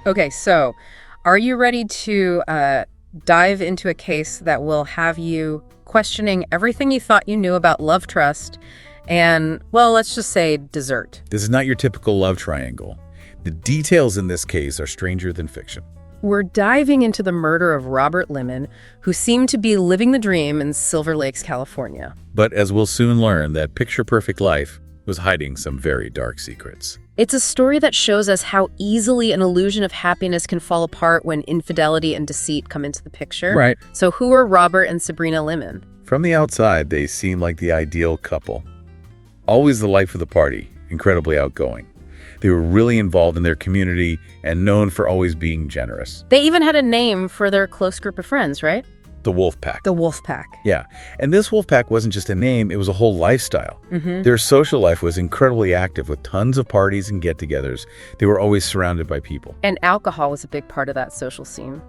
Okay, so are you ready to dive into a case that will have you questioning everything you thought you knew about love, trust, and, well, let's just say dessert? This is not your typical love triangle. The details in this case are stranger than fiction. We're diving into the murder of Robert Lemon, who seemed to be living the dream in Silver Lakes, California. But as we'll soon learn, that picture-perfect life was hiding some very dark secrets. It's a story that shows us how easily an illusion of happiness can fall apart when infidelity and deceit come into the picture. Right. So who are Robert and Sabrina Lemon? From the outside, they seem like the ideal couple. Always the life of the party, incredibly outgoing. They were really involved in their community and known for always being generous. They even had a name for their close group of friends, right? The Wolf Pack. The Wolf Pack. Yeah. And this Wolf Pack wasn't just a name, it was a whole lifestyle. Mm-hmm. Their social life was incredibly active with tons of parties and get-togethers. They were always surrounded by people. And alcohol was a big part of that social scene.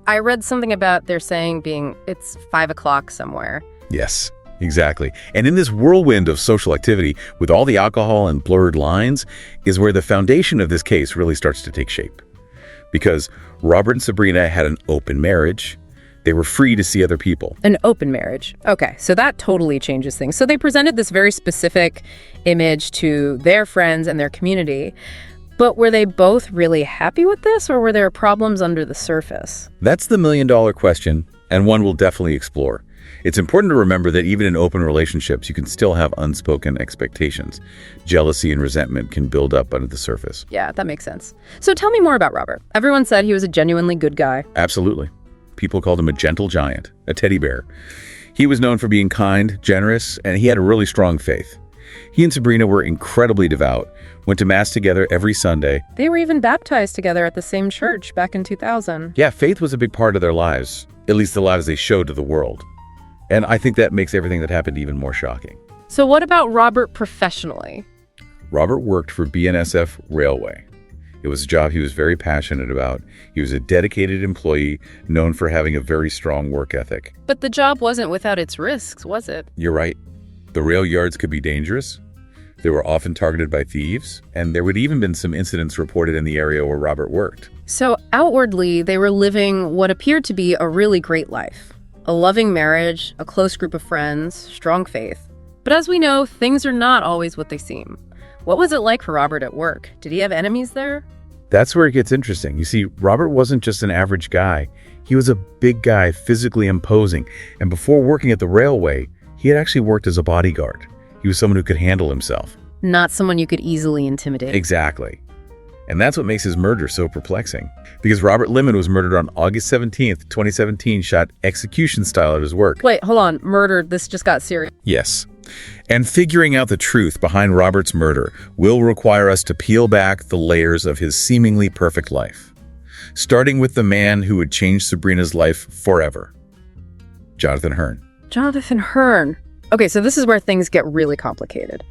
I read something about their saying it's 5 o'clock somewhere. Yes, exactly. And in this whirlwind of social activity, with all the alcohol and blurred lines, is where the foundation of this case really starts to take shape. Because Robert and Sabrina had an open marriage. They were free to see other people. An open marriage. Okay, so that totally changes things. So they presented this very specific image to their friends and their community. But were they both really happy with this, or were there problems under the surface? That's the million-dollar question, and one we'll definitely explore. It's important to remember that even in open relationships, you can still have unspoken expectations. Jealousy and resentment can build up under the surface. Yeah, that makes sense. So tell me more about Robert. Everyone said he was a genuinely good guy. Absolutely. People called him a gentle giant, a teddy bear. He was known for being kind, generous, and he had a really strong faith. He and Sabrina were incredibly devout, went to Mass together every Sunday. They were even baptized together at the same church back in 2000. Yeah, faith was a big part of their lives, at least the lives they showed to the world. And I think that makes everything that happened even more shocking. So what about Robert professionally? Robert worked for BNSF Railway. It was a job he was very passionate about. He was a dedicated employee, known for having a very strong work ethic. But the job wasn't without its risks, was it? You're right. The rail yards could be dangerous. They were often targeted by thieves, and there would even been some incidents reported in the area where Robert worked. So outwardly, they were living what appeared to be a really great life. A loving marriage, a close group of friends, strong faith. But as we know, things are not always what they seem. What was it like for Robert at work? Did he have enemies there? That's where it gets interesting. You see, Robert wasn't just an average guy. He was a big guy, physically imposing. And before working at the railway, he had actually worked as a bodyguard. He was someone who could handle himself. Not someone you could easily intimidate. Exactly. And that's what makes his murder so perplexing. Because Robert Lemon was murdered on August 17th, 2017, shot execution style at his work. Wait, hold on. Murdered? This just got serious. Yes. And figuring out the truth behind Robert's murder will require us to peel back the layers of his seemingly perfect life. Starting with the man who would change Sabrina's life forever. Jonathan Hearn. Jonathan Hearn. Okay, so this is where things get really complicated.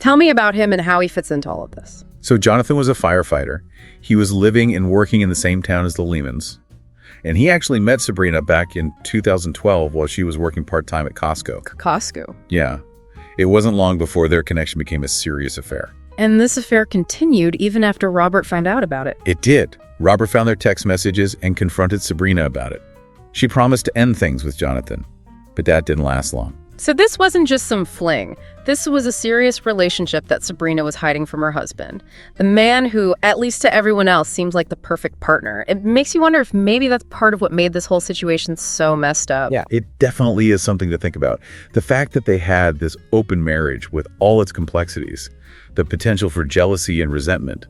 Tell me about him and how he fits into all of this. So Jonathan was a firefighter. He was living and working in the same town as the Lemons. And he actually met Sabrina back in 2012 while she was working part-time at Costco. Costco? Yeah. It wasn't long before their connection became a serious affair. And this affair continued even after Robert found out about it. It did. Robert found their text messages and confronted Sabrina about it. She promised to end things with Jonathan, but that didn't last long. So this wasn't just some fling. This was a serious relationship that Sabrina was hiding from her husband. The man who, at least to everyone else, seems like the perfect partner. It makes you wonder if maybe that's part of what made this whole situation so messed up. Yeah, it definitely is something to think about. The fact that they had this open marriage with all its complexities, the potential for jealousy and resentment.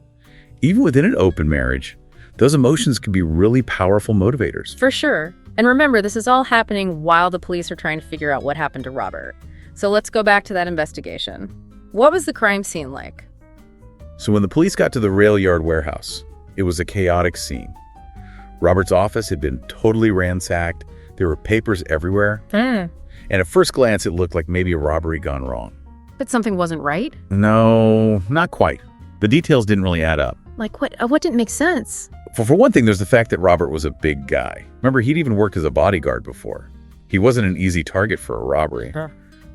Even within an open marriage, those emotions can be really powerful motivators. For sure. And remember, this is all happening while the police are trying to figure out what happened to Robert. So let's go back to that investigation. What was the crime scene like? So when the police got to the rail yard warehouse, it was a chaotic scene. Robert's office had been totally ransacked. There were papers everywhere. And at first glance, it looked like maybe a robbery gone wrong. But something wasn't right? No, not quite. The details didn't really add up. Like what? What didn't make sense? For one thing, there's the fact that Robert was a big guy. Remember, he'd even worked as a bodyguard before. He wasn't an easy target for a robbery.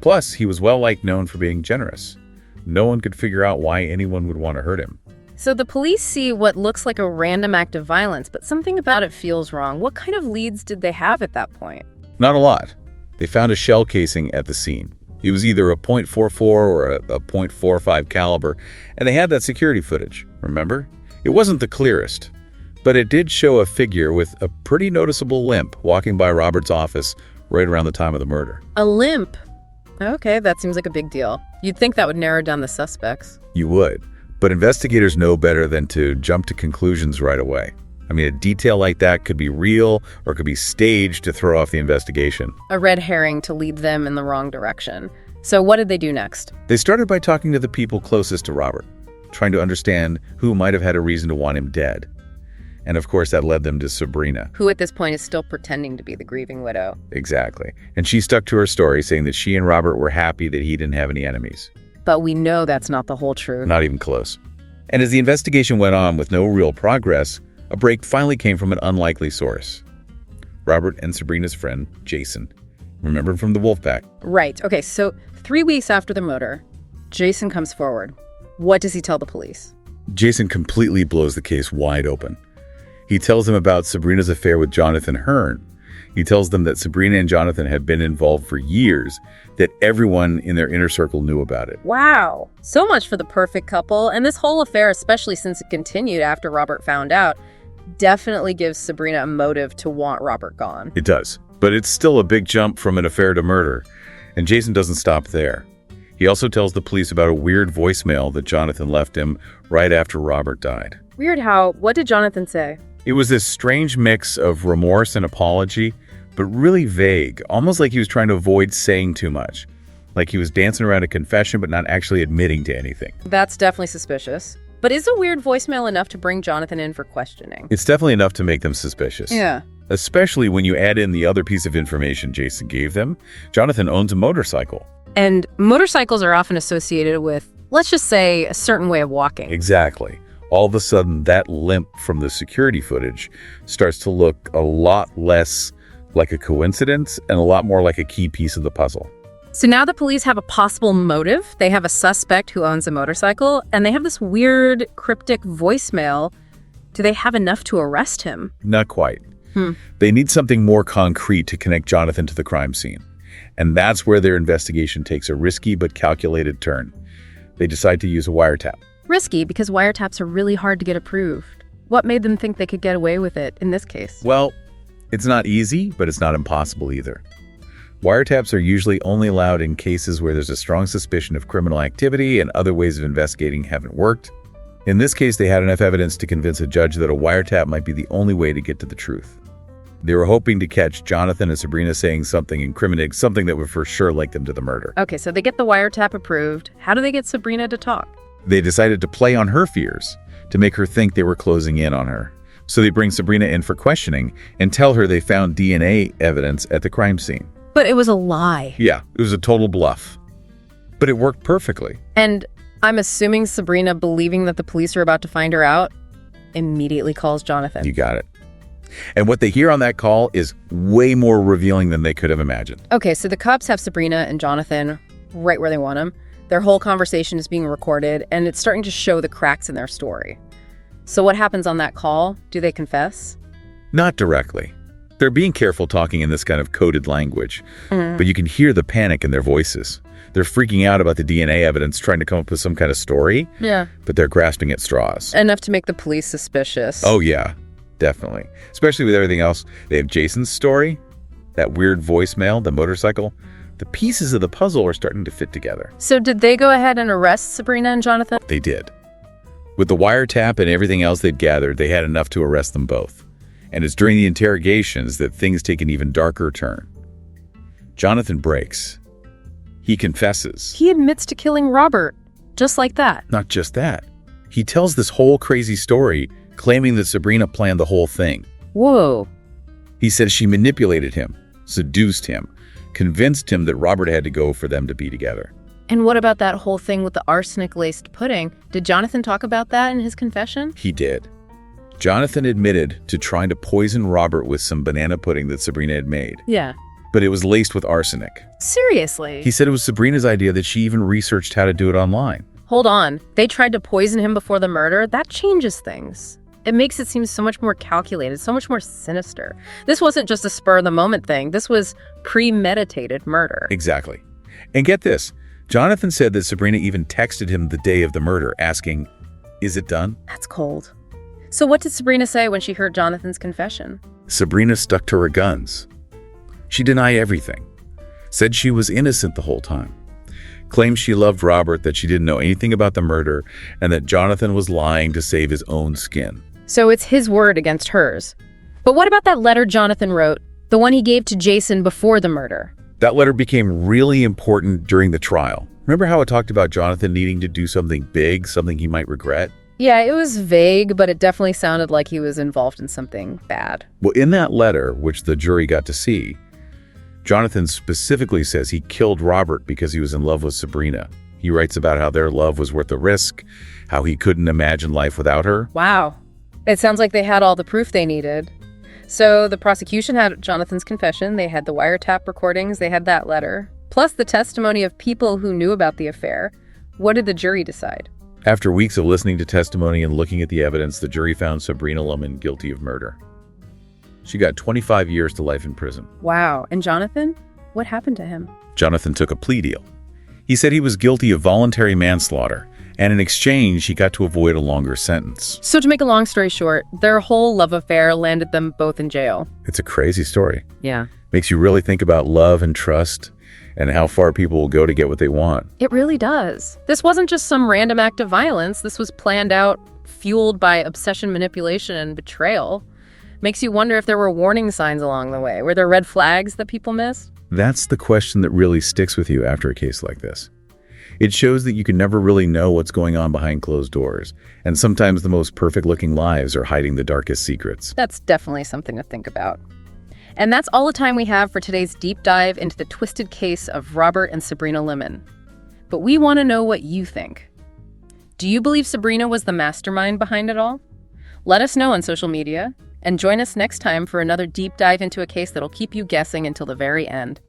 Plus, he was well-liked, known for being generous. No one could figure out why anyone would want to hurt him. So the police see what looks like a random act of violence, but something about it feels wrong. What kind of leads did they have at that point? Not a lot. They found a shell casing at the scene. It was either a .44 or a .45 caliber, and they had that security footage, remember? It wasn't the clearest, but it did show a figure with a pretty noticeable limp walking by Robert's office right around the time of the murder. A limp? Okay, that seems like a big deal. You'd think that would narrow down the suspects. You would, but investigators know better than to jump to conclusions right away. I mean, a detail like that could be real or it could be staged to throw off the investigation. A red herring to lead them in the wrong direction. So what did they do next? They started by talking to the people closest to Robert, trying to understand who might have had a reason to want him dead. And of course, that led them to Sabrina. Who at this point is still pretending to be the grieving widow. Exactly. And she stuck to her story, saying that she and Robert were happy that he didn't have any enemies. But we know that's not the whole truth. Not even close. And as the investigation went on with no real progress, a break finally came from an unlikely source. Robert and Sabrina's friend, Jason. Remember from the wolf pack? Right. Okay, so 3 weeks after the murder, Jason comes forward. What does he tell the police? Jason completely blows the case wide open. He tells them about Sabrina's affair with Jonathan Hearn. He tells them that Sabrina and Jonathan had been involved for years, that everyone in their inner circle knew about it. Wow. So much for the perfect couple. And this whole affair, especially since it continued after Robert found out, definitely gives Sabrina a motive to want Robert gone. It does. But it's still a big jump from an affair to murder. And Jason doesn't stop there. He also tells the police about a weird voicemail that Jonathan left him right after Robert died. Weird how? What did Jonathan say? It was this strange mix of remorse and apology, but really vague, almost like he was trying to avoid saying too much. Like he was dancing around a confession but not actually admitting to anything. That's definitely suspicious. But is a weird voicemail enough to bring Jonathan in for questioning? It's definitely enough to make them suspicious. Yeah. Especially when you add in the other piece of information Jason gave them. Jonathan owns a motorcycle. And motorcycles are often associated with, let's just say, a certain way of walking. Exactly. All of a sudden, that limp from the security footage starts to look a lot less like a coincidence and a lot more like a key piece of the puzzle. So now the police have a possible motive. They have a suspect who owns a motorcycle, and they have this weird, cryptic voicemail. Do they have enough to arrest him? Not quite. They need something more concrete to connect Jonathan to the crime scene. And that's where their investigation takes a risky but calculated turn. They decide to use a wiretap. Risky because wiretaps are really hard to get approved. What made them think they could get away with it in this case? Well, it's not easy, but it's not impossible either. Wiretaps are usually only allowed in cases where there's a strong suspicion of criminal activity and other ways of investigating haven't worked. In this case, they had enough evidence to convince a judge that a wiretap might be the only way to get to the truth. They were hoping to catch Jonathan and Sabrina saying something incriminating, something that would for sure link them to the murder. Okay, so they get the wiretap approved. How do they get Sabrina to talk? They decided to play on her fears, to make her think they were closing in on her. So they bring Sabrina in for questioning and tell her they found DNA evidence at the crime scene. But it was a lie. Yeah, it was a total bluff. But it worked perfectly. And I'm assuming Sabrina, believing that the police are about to find her out, immediately calls Jonathan. You got it. And what they hear on that call is way more revealing than they could have imagined. Okay, so the cops have Sabrina and Jonathan right where they want them. Their whole conversation is being recorded, and it's starting to show the cracks in their story. So what happens on that call? Do they confess? Not directly. They're being careful talking in this kind of coded language, but you can hear the panic in their voices. They're freaking out about the DNA evidence, trying to come up with some kind of story, but they're grasping at straws. Enough to make the police suspicious. Oh, yeah, definitely. Especially with everything else. They have Jason's story, that weird voicemail, the motorcycle. The pieces of the puzzle are starting to fit together. So did they go ahead and arrest Sabrina and Jonathan? They did. With the wiretap and everything else they'd gathered, they had enough to arrest them both. And it's during the interrogations that things take an even darker turn. Jonathan breaks. He confesses. He admits to killing Robert, just like that. Not just that. He tells this whole crazy story, claiming that Sabrina planned the whole thing. Whoa. He says she manipulated him, seduced him, convinced him that Robert had to go for them to be together. And what about that whole thing with the arsenic-laced pudding? Did Jonathan talk about that in his confession? He did. Jonathan admitted to trying to poison Robert with some banana pudding that Sabrina had made. Yeah. But it was laced with arsenic. Seriously? He said it was Sabrina's idea, that she even researched how to do it online. Hold on, they tried to poison him before the murder? That changes things. It makes it seem so much more calculated, so much more sinister. This wasn't just a spur-of-the-moment thing. This was premeditated murder. Exactly. And get this, Jonathan said that Sabrina even texted him the day of the murder, asking, "Is it done?" That's cold. So what did Sabrina say when she heard Jonathan's confession? Sabrina stuck to her guns. She denied everything. Said she was innocent the whole time. Claimed she loved Robert, that she didn't know anything about the murder, and that Jonathan was lying to save his own skin. So it's his word against hers. But what about that letter Jonathan wrote, the one he gave to Jason before the murder? That letter became really important during the trial. Remember how it talked about Jonathan needing to do something big, something he might regret? Yeah, it was vague, but it definitely sounded like he was involved in something bad. Well, in that letter, which the jury got to see, Jonathan specifically says he killed Robert because he was in love with Sabrina. He writes about how their love was worth the risk, how he couldn't imagine life without her. Wow. It sounds like they had all the proof they needed. So the prosecution had Jonathan's confession, they had the wiretap recordings, they had that letter, plus the testimony of people who knew about the affair. What did the jury decide? After weeks of listening to testimony and looking at the evidence, the jury found Sabrina Lohman guilty of murder. She got 25 years to life in prison. Wow. And Jonathan? What happened to him? Jonathan took a plea deal. He said he was guilty of voluntary manslaughter, and in exchange, he got to avoid a longer sentence. So to make a long story short, their whole love affair landed them both in jail. It's a crazy story. Yeah. Makes you really think about love and trust and how far people will go to get what they want. It really does. This wasn't just some random act of violence. This was planned out, fueled by obsession, manipulation, and betrayal. Makes you wonder if there were warning signs along the way. Were there red flags that people missed? That's the question that really sticks with you after a case like this. It shows that you can never really know what's going on behind closed doors, and sometimes the most perfect-looking lives are hiding the darkest secrets. That's definitely something to think about. And that's all the time we have for today's deep dive into the twisted case of Robert and Sabrina Lohman. But we want to know what you think. Do you believe Sabrina was the mastermind behind it all? Let us know on social media, and join us next time for another deep dive into a case that'll keep you guessing until the very end.